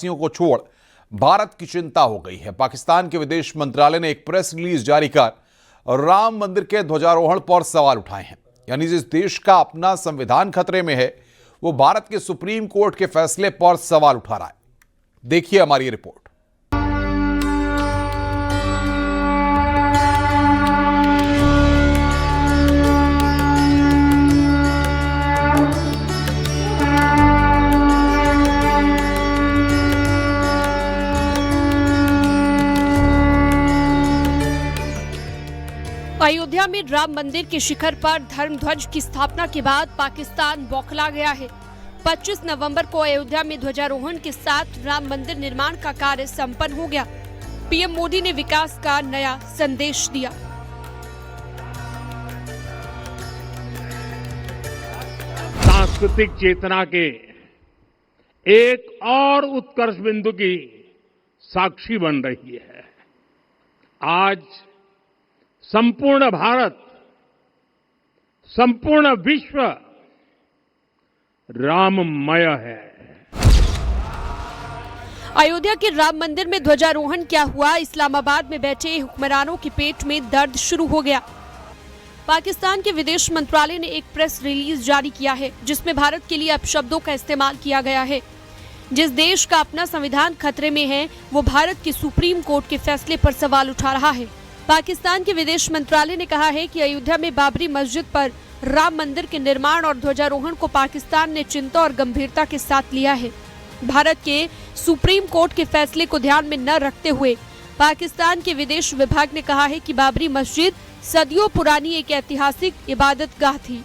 देशवासियों को छोड़ भारत की चिंता हो गई है। पाकिस्तान के विदेश मंत्रालय ने एक प्रेस रिलीज जारी कर राम मंदिर के ध्वजारोहण पर सवाल उठाए हैं। यानी जिस देश का अपना संविधान खतरे में है, वो भारत के सुप्रीम कोर्ट के फैसले पर सवाल उठा रहा है। देखिए हमारी रिपोर्ट। अयोध्या में राम मंदिर के शिखर पर धर्म ध्वज की स्थापना के बाद पाकिस्तान बौखला गया है। 25 नवंबर को अयोध्या में ध्वजारोहण के साथ राम मंदिर निर्माण का कार्य संपन्न हो गया। पीएम मोदी ने विकास का नया संदेश दिया। सांस्कृतिक चेतना के एक और उत्कर्ष बिंदु की साक्षी बन रही है। आज संपूर्ण भारत, संपूर्ण विश्व राममय है। अयोध्या के राम मंदिर में ध्वजारोहण क्या हुआ? इस्लामाबाद में बैठे हुक्मरानों के पेट में दर्द शुरू हो गया। पाकिस्तान के विदेश मंत्रालय ने एक प्रेस रिलीज जारी किया है, जिसमें भारत के लिए अपशब्दों का इस्तेमाल किया गया है। जिस देश का अपना संविधान खतरे में है, वो भारत के सुप्रीम कोर्ट के फैसले पर सवाल उठा रहा है। पाकिस्तान के विदेश मंत्रालय ने कहा है कि अयोध्या में बाबरी मस्जिद पर राम मंदिर के निर्माण और ध्वजारोहण को पाकिस्तान ने चिंता और गंभीरता के साथ लिया है। भारत के सुप्रीम कोर्ट के फैसले को ध्यान में न रखते हुए पाकिस्तान के विदेश विभाग ने कहा है कि बाबरी मस्जिद सदियों पुरानी एक ऐतिहासिक इबादतगाह थी।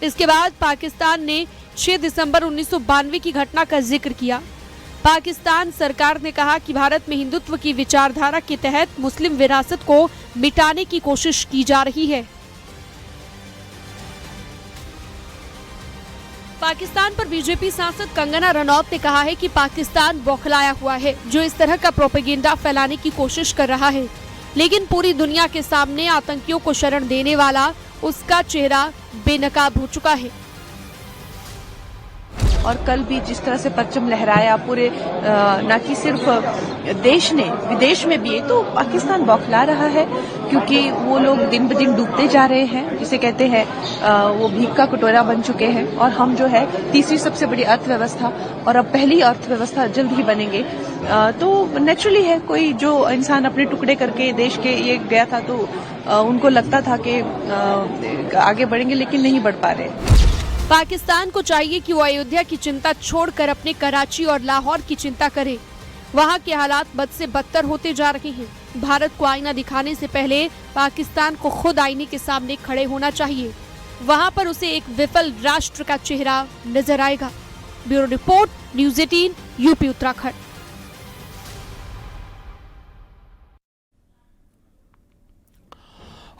इसके बाद पाकिस्तान ने 6 दिसंबर 1992 की घटना का जिक्र किया। पाकिस्तान सरकार ने कहा कि भारत में हिंदुत्व की विचारधारा के तहत मुस्लिम विरासत को मिटाने की कोशिश की जा रही है। पाकिस्तान पर बीजेपी सांसद कंगना रनौत ने कहा है कि पाकिस्तान बौखलाया हुआ है, जो इस तरह का प्रोपेगेंडा फैलाने की कोशिश कर रहा है। लेकिन पूरी दुनिया के सामने आतंकियों को शरण देने वाला उसका चेहरा बेनकाब हो चुका है। और कल भी जिस तरह से परचम लहराया पूरे न कि सिर्फ देश ने, विदेश में भी, तो पाकिस्तान बौखला रहा है, क्योंकि वो लोग दिन ब दिन डूबते जा रहे हैं। जिसे कहते हैं वो भीख का कटोरा बन चुके हैं, और हम जो है तीसरी सबसे बड़ी अर्थव्यवस्था और अब पहली अर्थव्यवस्था जल्द ही बनेंगे। तो नेचुरली है, कोई जो इंसान अपने टुकड़े करके देश के ये गया था, तो उनको लगता था कि आगे बढ़ेंगे, लेकिन नहीं बढ़ पा रहे। पाकिस्तान को चाहिए कि वो अयोध्या की चिंता छोड़कर अपने कराची और लाहौर की चिंता करे। वहां के हालात बद से बदतर होते जा रहे हैं। भारत को आईना दिखाने से पहले पाकिस्तान को खुद आईने के सामने खड़े होना चाहिए। वहां पर उसे एक विफल राष्ट्र का चेहरा नजर आएगा। Bureau report, news 18, UP Uttarakhand.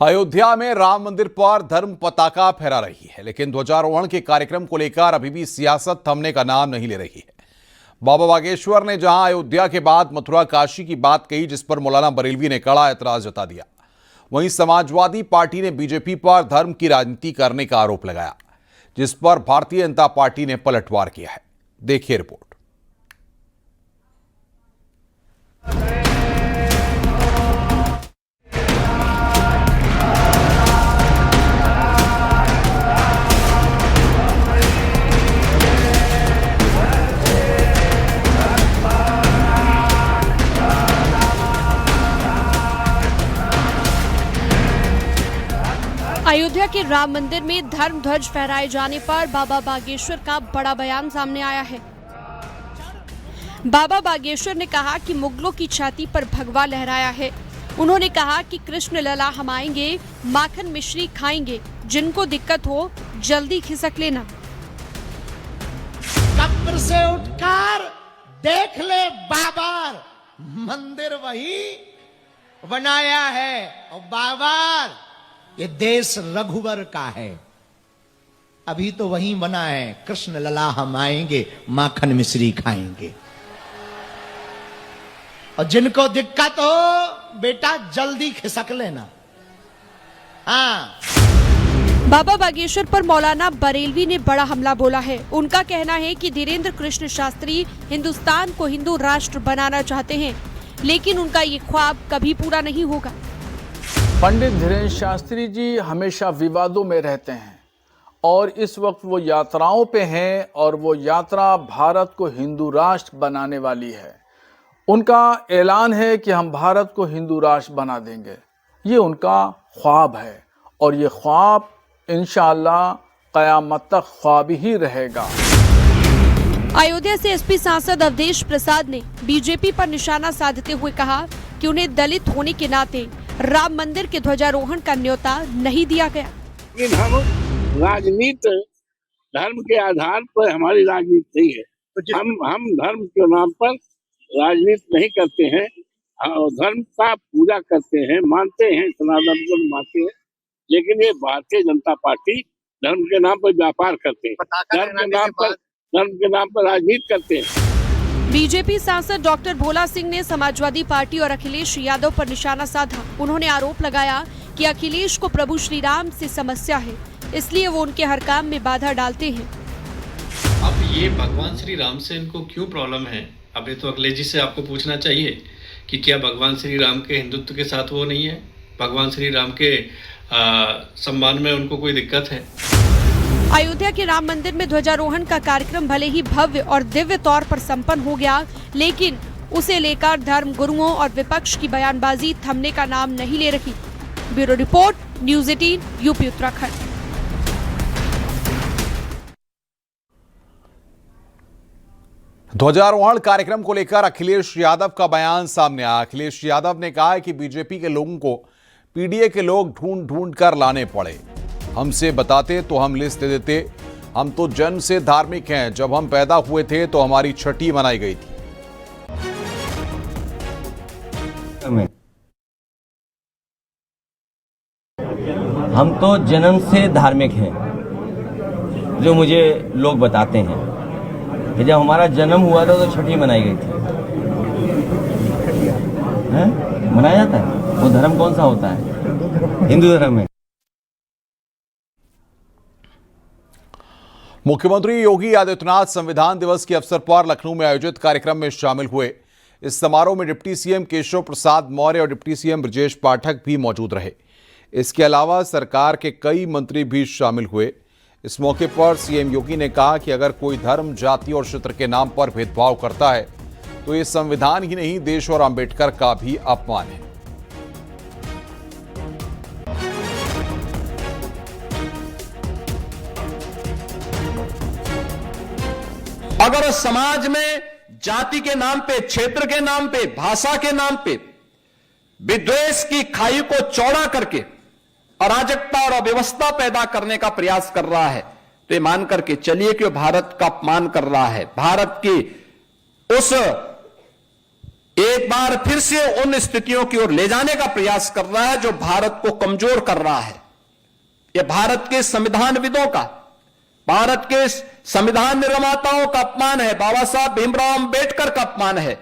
Ayodhya में राम मंदिर पर धर्म पताका फहरा रही है, लेकिन ध्वजारोहण के कार्यक्रम को लेकर अभी भी सियासत थमने का नाम नहीं ले रही है। बाबा बागेश्वर ने जहां अयोध्या के बाद मथुरा काशी की बात कही, जिस पर मौलाना बरेलवी ने कड़ा एतराज जता दिया, वहीं समाजवादी पार्टी ने बीजेपी पर धर्म की राजनीति करने का आरोप लगाया, जिस पर भारतीय जनता पार्टी ने पलटवार किया है। देखिए रिपोर्ट। अयोध्या के राम मंदिर में धर्म ध्वज फहराए जाने पर बाबा बागेश्वर का बड़ा बयान सामने आया है। बाबा बागेश्वर ने कहा कि मुगलों की छाती पर भगवा लहराया है। उन्होंने कहा कि कृष्ण लला हम आएंगे, माखन मिश्री खाएंगे, जिनको दिक्कत हो जल्दी खिसक लेना। कब्र से उठकर देख ले बाबर, मंदिर वही बनाया है। और बाबर, ये देश रघुवर का है, अभी तो वहीं बना है। कृष्ण लला हम आएंगे, माखन मिश्री खाएंगे, और जिनको दिक्कत हो बेटा जल्दी खिसक लेना। हाँ। बाबा बागेश्वर पर मौलाना बरेलवी ने बड़ा हमला बोला है। उनका कहना है कि धीरेन्द्र कृष्ण शास्त्री हिंदुस्तान को हिंदू राष्ट्र बनाना चाहते हैं, लेकिन उनका ये ख्वाब कभी पूरा नहीं होगा। पंडित धीरेन्द्र शास्त्री जी हमेशा विवादों में रहते हैं और इस वक्त वो यात्राओं पे हैं और वो यात्रा भारत को हिंदू राष्ट्र बनाने वाली है। उनका ऐलान है कि हम भारत को हिंदू राष्ट्र बना देंगे। ये उनका ख्वाब है और ये ख्वाब इंशाअल्लाह क़यामत तक ख्वाब ही रहेगा। अयोध्या से एसपी सांसद अवधेश प्रसाद ने बीजेपी पर निशाना साधते हुए कहा कि उन्हें दलित होने के नाते राम मंदिर के ध्वजारोहण का न्योता नहीं दिया गया। लेकिन हम राजनीति धर्म के आधार पर हमारी राजनीति नहीं है। हम धर्म के नाम पर राजनीति नहीं करते हैं, धर्म का पूजा करते हैं, मानते हैं, सनातन धर्म मानते हैं, लेकिन ये भारतीय जनता पार्टी धर्म के नाम पर व्यापार करते हैं, धर्म के नाम पर राजनीति करते हैं। बीजेपी सांसद डॉक्टर भोला सिंह ने समाजवादी पार्टी और अखिलेश यादव पर निशाना साधा। उन्होंने आरोप लगाया कि अखिलेश को प्रभु श्री राम से समस्या है, इसलिए वो उनके हर काम में बाधा डालते हैं। अब ये भगवान श्री राम से इनको क्यों प्रॉब्लम है? अब ये तो अखिलेश जी से आपको पूछना चाहिए कि क्या भगवान श्री राम के हिंदुत्व के साथ वो नहीं है, भगवान श्री राम के सम्मान में उनको कोई दिक्कत है? अयोध्या के राम मंदिर में ध्वजारोहण का कार्यक्रम भले ही भव्य और दिव्य तौर पर संपन्न हो गया, लेकिन उसे लेकर धर्म गुरुओं और विपक्ष की बयानबाजी थमने का नाम नहीं ले रही। Bureau report, news 18, UP Uttarakhand. ध्वजारोहण कार्यक्रम को लेकर अखिलेश यादव का बयान सामने आया। अखिलेश यादव ने कहा है कि बीजेपी के लोगों को पीडीए के लोग ढूंढ ढूंढ कर लाने पड़े, हमसे बताते तो हम लिस्ट दे देते। हम तो जन्म से धार्मिक हैं, जब हम पैदा हुए थे तो हमारी छठी मनाई गई थी। हम तो जन्म से धार्मिक हैं, जो मुझे लोग बताते हैं कि जब हमारा जन्म हुआ था तो छठी मनाई गई थी। मनाया जाता है? वो धर्म कौन सा होता है? हिंदू धर्म है। मुख्यमंत्री योगी आदित्यनाथ संविधान दिवस के अवसर पर लखनऊ में आयोजित कार्यक्रम में शामिल हुए। इस समारोह में डिप्टी सीएम केशव प्रसाद मौर्य और डिप्टी सीएम ब्रजेश पाठक भी मौजूद रहे। इसके अलावा सरकार के कई मंत्री भी शामिल हुए। इस मौके पर सीएम योगी ने कहा कि अगर कोई धर्म, जाति और क्षेत्र के नाम पर भेदभाव करता है तो ये संविधान ही नहीं, देश और अंबेडकर का भी अपमान है। अगर समाज में जाति के नाम पे, क्षेत्र के नाम पे, भाषा के नाम पे विद्वेष की खाई को चौड़ा करके अराजकता और अव्यवस्था पैदा करने का प्रयास कर रहा है, तो ये मान करके चलिए कि वो भारत का अपमान कर रहा है। भारत की उस एक बार फिर से उन स्थितियों की ओर ले जाने का प्रयास कर रहा है जो भारत को कमजोर कर रहा है। यह भारत के संविधानविदों का, भारत के संविधान निर्माताओं का अपमान है, बाबा साहब भीमराव अंबेडकर का अपमान है।